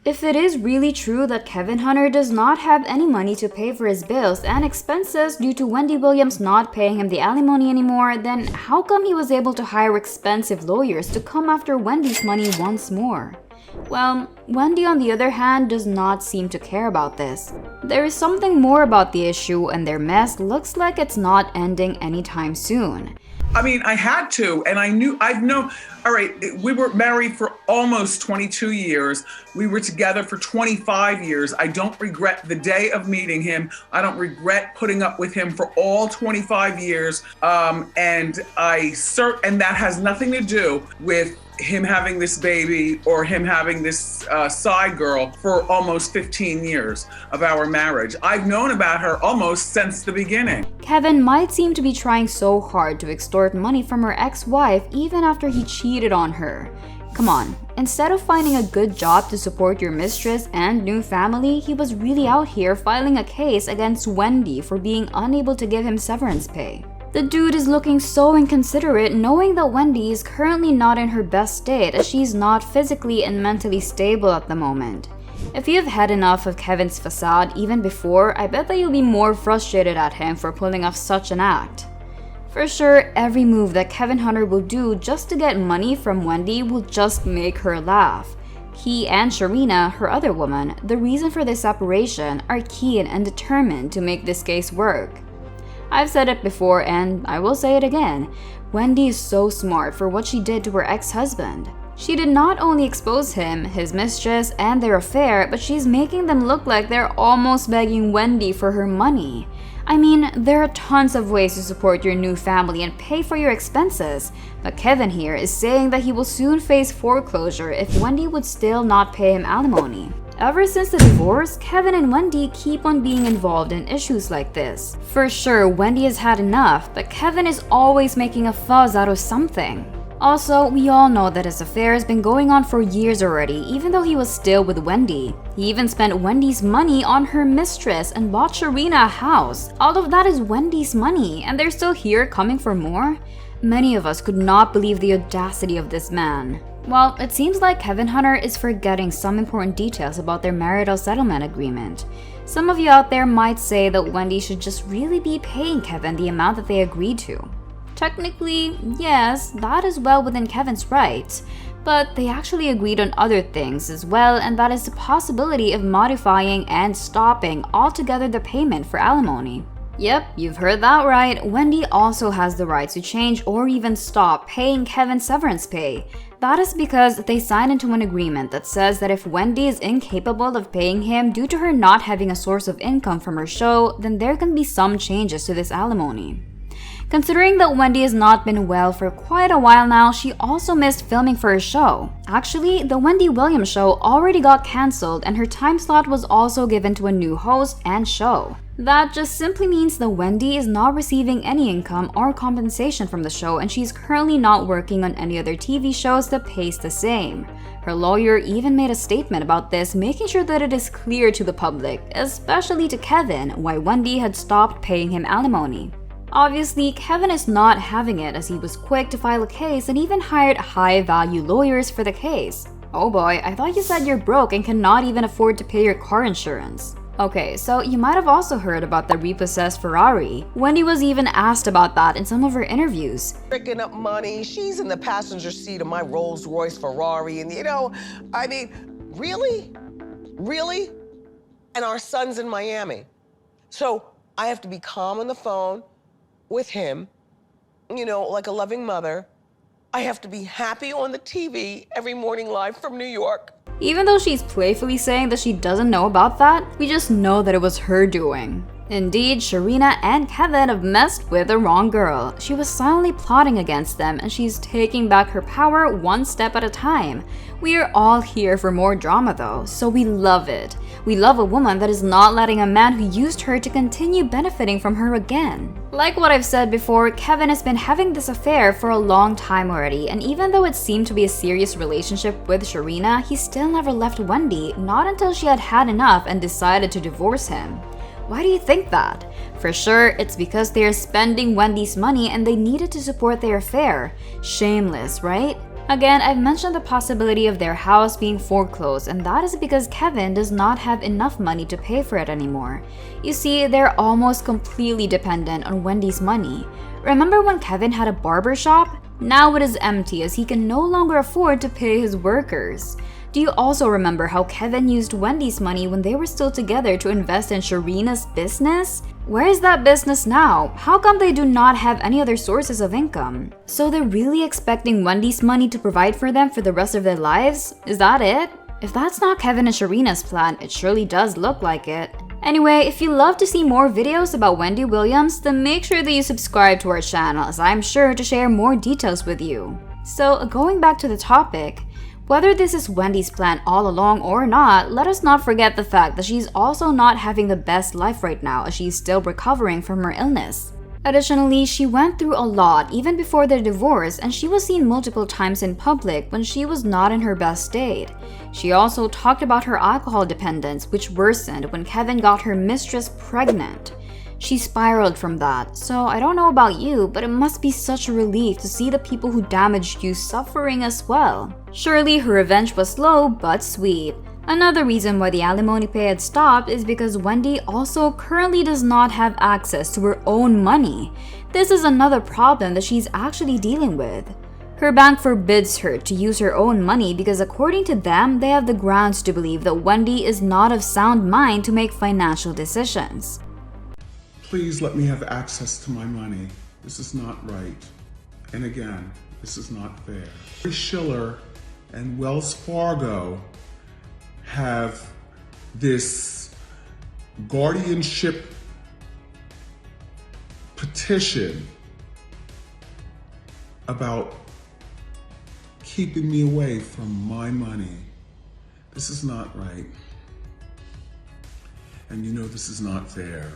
If it is really true that Kevin Hunter does not have any money to pay for his bills and expenses due to Wendy Williams not paying him the alimony anymore, then how come he was able to hire expensive lawyers to come after Wendy's money once more? Well, Wendy on the other hand does not seem to care about this. There is something more about the issue, and their mess looks like it's not ending anytime soon. I mean, I had to, and I've known, all right, we were married for almost 22 years. We were together for 25 years. I don't regret the day of meeting him. I don't regret putting up with him for all 25 years. And that has nothing to do with him having this baby or him having this side girl for almost 15 years of our marriage. I've known about her almost since the beginning. Kevin might seem to be trying so hard to extort money from her ex-wife even after he cheated on her. Come on, instead of finding a good job to support your mistress and new family, he was really out here filing a case against Wendy for being unable to give him severance pay. The dude is looking so inconsiderate knowing that Wendy is currently not in her best state as she's not physically and mentally stable at the moment. If you've had enough of Kevin's facade even before, I bet that you'll be more frustrated at him for pulling off such an act. For sure, every move that Kevin Hunter will do just to get money from Wendy will just make her laugh. He and Sharina, her other woman, the reason for this separation, are keen and determined to make this case work. I've said it before and I will say it again, Wendy is so smart for what she did to her ex-husband. She did not only expose him, his mistress, and their affair, but she's making them look like they're almost begging Wendy for her money. I mean, there are tons of ways to support your new family and pay for your expenses, but Kevin here is saying that he will soon face foreclosure if Wendy would still not pay him alimony. Ever since the divorce, Kevin and Wendy keep on being involved in issues like this. For sure, Wendy has had enough, but Kevin is always making a fuss out of something. Also, we all know that his affair has been going on for years already, even though he was still with Wendy. He even spent Wendy's money on her mistress and bought Sharina a house. All of that is Wendy's money, and they're still here coming for more? Many of us could not believe the audacity of this man. Well, it seems like Kevin Hunter is forgetting some important details about their marital settlement agreement. Some of you out there might say that Wendy should just really be paying Kevin the amount that they agreed to. Technically, yes, that is well within Kevin's rights, but they actually agreed on other things as well, and that is the possibility of modifying and stopping altogether the payment for alimony. Yep, you've heard that right. Wendy also has the right to change or even stop paying Kevin severance pay. That is because they signed into an agreement that says that if Wendy is incapable of paying him due to her not having a source of income from her show, then there can be some changes to this alimony. Considering that Wendy has not been well for quite a while now, she also missed filming for her show. Actually, the Wendy Williams show already got cancelled and her time slot was also given to a new host and show. That just simply means that Wendy is not receiving any income or compensation from the show, and she's currently not working on any other TV shows that pays the same. Her lawyer even made a statement about this, making sure that it is clear to the public, especially to Kevin, why Wendy had stopped paying him alimony. Obviously, Kevin is not having it as he was quick to file a case and even hired high-value lawyers for the case. Oh boy, I thought you said you're broke and cannot even afford to pay your car insurance. Okay, so you might have also heard about the repossessed Ferrari. Wendy was even asked about that in some of her interviews. Picking up money, she's in the passenger seat of my Rolls Royce Ferrari, and I mean, really? Really? And our son's in Miami. So I have to be calm on the phone with him, like a loving mother. I have to be happy on the TV every morning live from New York. Even though she's playfully saying that she doesn't know about that, we just know that it was her doing. Indeed, Sharina and Kevin have messed with the wrong girl. She was silently plotting against them, and she's taking back her power one step at a time. We are all here for more drama though, so we love it. We love a woman that is not letting a man who used her to continue benefiting from her again. Like what I've said before, Kevin has been having this affair for a long time already, and even though it seemed to be a serious relationship with Sharina, he still never left Wendy, not until she had had enough and decided to divorce him. Why do you think that? For sure, it's because they are spending Wendy's money and they needed to support their affair. Shameless, right? Again, I've mentioned the possibility of their house being foreclosed, and that is because Kevin does not have enough money to pay for it anymore. You see, they're almost completely dependent on Wendy's money. Remember when Kevin had a barber shop? Now it is empty as he can no longer afford to pay his workers. Do you also remember how Kevin used Wendy's money when they were still together to invest in Sharina's business? Where is that business now? How come they do not have any other sources of income? So they're really expecting Wendy's money to provide for them for the rest of their lives? Is that it? If that's not Kevin and Sharina's plan, it surely does look like it. Anyway, if you love to see more videos about Wendy Williams, then make sure that you subscribe to our channel as I'm sure to share more details with you. So going back to the topic, whether this is Wendy's plan all along or not, let us not forget the fact that she's also not having the best life right now as she's still recovering from her illness. Additionally, she went through a lot even before their divorce, and she was seen multiple times in public when she was not in her best state. She also talked about her alcohol dependence, which worsened when Kevin got her mistress pregnant. She spiraled from that, so I don't know about you, but it must be such a relief to see the people who damaged you suffering as well. Surely her revenge was slow but sweet. Another reason why the alimony pay had stopped is because Wendy also currently does not have access to her own money. This is another problem that she's actually dealing with. Her bank forbids her to use her own money because according to them, they have the grounds to believe that Wendy is not of sound mind to make financial decisions. Please let me have access to my money. This is not right. And again, this is not fair. Schiller and Wells Fargo have this guardianship petition about keeping me away from my money. This is not right. And you know this is not fair.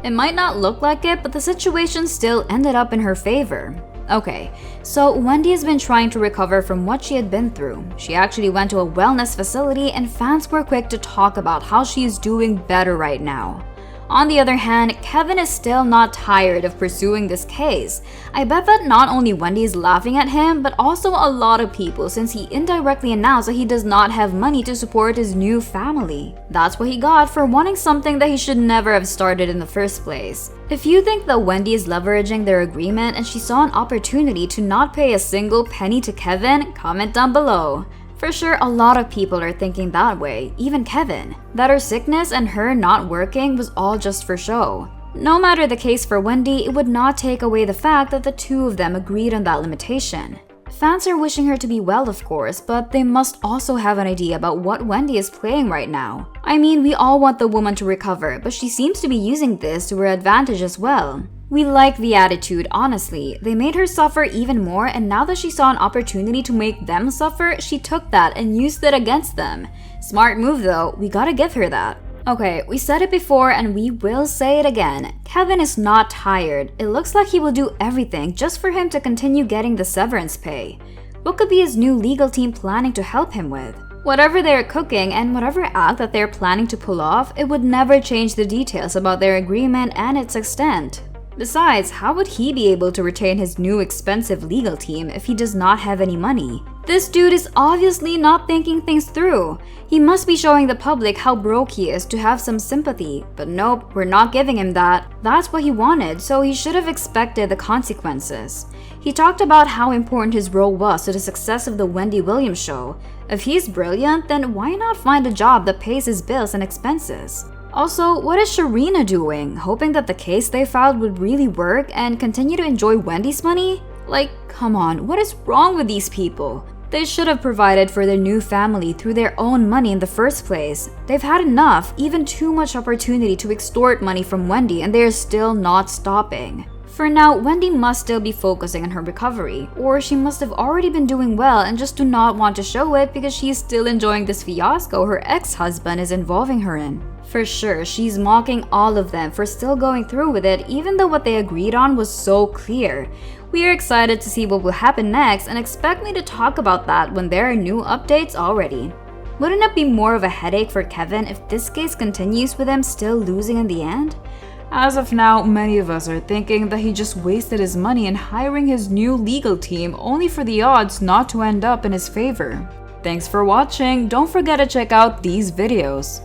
It might not look like it, but the situation still ended up in her favor. Okay, so Wendy has been trying to recover from what she had been through. She actually went to a wellness facility and fans were quick to talk about how she is doing better right now. On the other hand, Kevin is still not tired of pursuing this case. I bet that not only Wendy is laughing at him, but also a lot of people since he indirectly announced that he does not have money to support his new family. That's what he got for wanting something that he should never have started in the first place. If you think that Wendy is leveraging their agreement and she saw an opportunity to not pay a single penny to Kevin, comment down below. For sure, a lot of people are thinking that way, even Kevin, that her sickness and her not working was all just for show. No matter the case for Wendy, it would not take away the fact that the two of them agreed on that limitation. Fans are wishing her to be well, of course, but they must also have an idea about what Wendy is playing right now. I mean, we all want the woman to recover, but she seems to be using this to her advantage as well. We like the attitude, honestly. They made her suffer even more, and now that she saw an opportunity to make them suffer, she took that and used it against them. Smart move though, we gotta give her that. Okay, we said it before and we will say it again. Kevin is not tired. It looks like he will do everything just for him to continue getting the severance pay. What could be his new legal team planning to help him with? Whatever they're cooking and whatever act that they're planning to pull off, it would never change the details about their agreement and its extent. Besides, how would he be able to retain his new expensive legal team if he does not have any money? This dude is obviously not thinking things through. He must be showing the public how broke he is to have some sympathy, but nope, we're not giving him that. That's what he wanted, so he should have expected the consequences. He talked about how important his role was to the success of the Wendy Williams show. If he's brilliant, then why not find a job that pays his bills and expenses? Also, what is Sharina doing? Hoping that the case they filed would really work and continue to enjoy Wendy's money? Like, come on, what is wrong with these people? They should have provided for their new family through their own money in the first place. They've had enough, even too much opportunity to extort money from Wendy, and they are still not stopping. For now, Wendy must still be focusing on her recovery, or she must have already been doing well and just do not want to show it because she is still enjoying this fiasco her ex-husband is involving her in. For sure, she's mocking all of them for still going through with it even though what they agreed on was so clear. We are excited to see what will happen next and expect me to talk about that when there are new updates already. Wouldn't it be more of a headache for Kevin if this case continues with him still losing in the end? As of now, many of us are thinking that he just wasted his money in hiring his new legal team only for the odds not to end up in his favor. Thanks for watching. Don't forget to check out these videos.